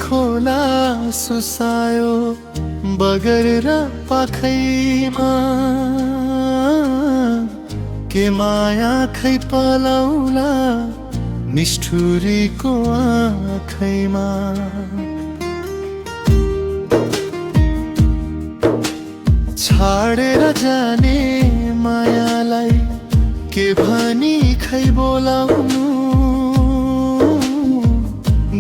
खोला सुसायो बगर र पाखैमा के माया खै पलाउला निष्ठुरीको आँखैमा। छाडेर जाने मायालाई के भनी खै बोलाउनु,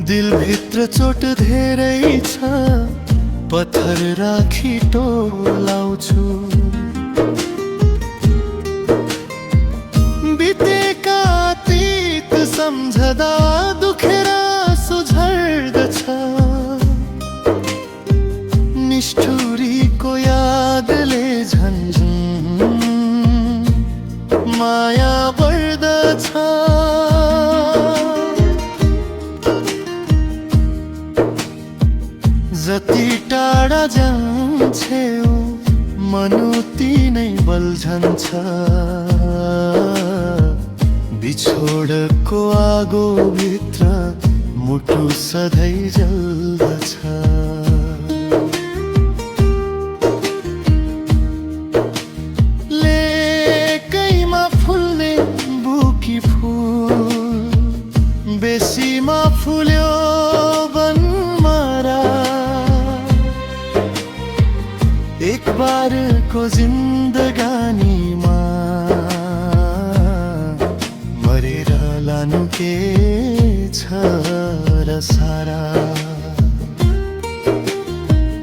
दिलभित्र चोट धेरै छ पत्थर राखी टोलाउँछु। बितेका अतीत सम्झदा दुखेर सुझर्दछ, निष्ठुरीको यादले झन्झन माया बढ्दछ। जति टाढा जान्छौ मन उति नै बल्झन्छ, बिछोडको आगो भित्र मुटु सधैँ जल्दछ। लेकैमा फुल्ने बुकी फुल बेसीमा फुल्यो बनमारा। एक बारको जिन्दगानीमा मरेर लानु के छ र सारा।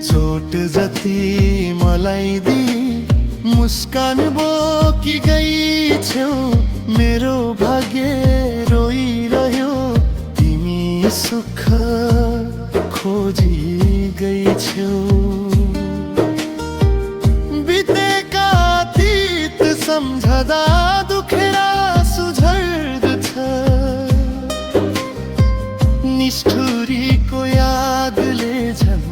चोट जति मलाई दी मुस्कान बोकी गई छौ, मेरो भाग्य रोइरह्यो तिमी सुख खोजी गई छौ। बितेका अतीत सम्झदा दुखेर सुझर्दछ, निष्ठुरीको यादले झन्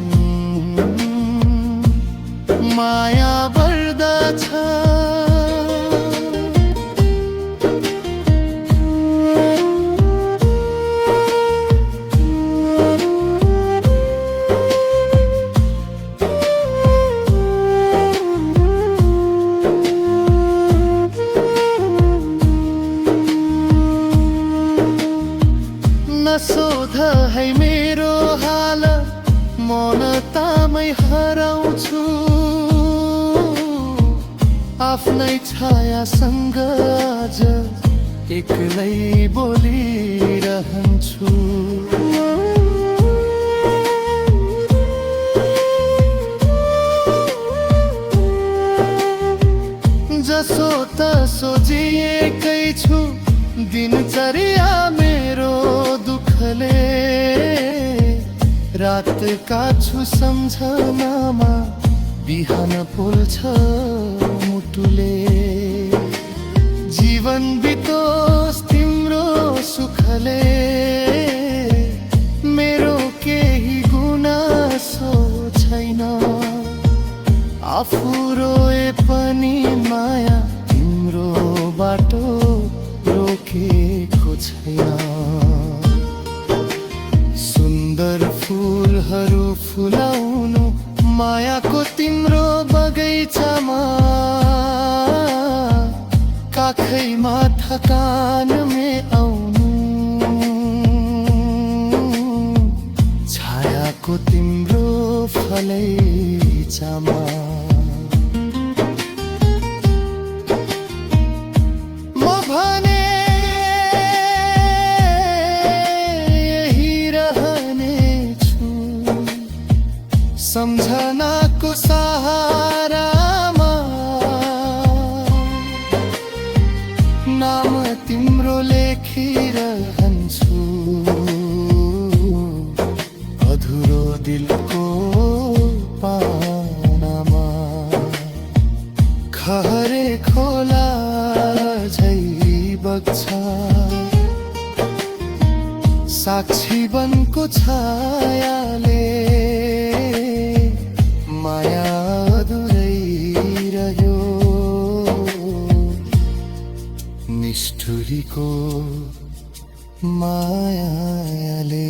माया बढ्दछ। नसोध है मेरो हाल मौनतामै हराउँछु, आफ्नै छायासँग आज एक्लै बोलिरहन्छु। जसो तसो जिएकै छु दिनचर्या मेरो दुःखले, रातका छु सम्झनामा बिहान पोल्छ मुटुले। जीवन बितोस् तिम्रो सुखले, मेरो केही गुनासो छैन। आफू रोए पनि माया तिम्रो बाटो रोकेको छैन। सुन्दर फुलहरू फुलाउनु मायाको तिम्रो बगैँचामा, काखैमा थकानमे आउनु छायाको तिम्रो फलैचामा। म भने यही रहनेछु सम्झनाको सहारामा। नाम तिम्रो लेखिरहन्छु अधुरो दिलको पानामा। खहरे खोला झै बग्छ साक्षी बनको छायाले, माया अधुरै रह्यो निष्ठुरीको मायाले।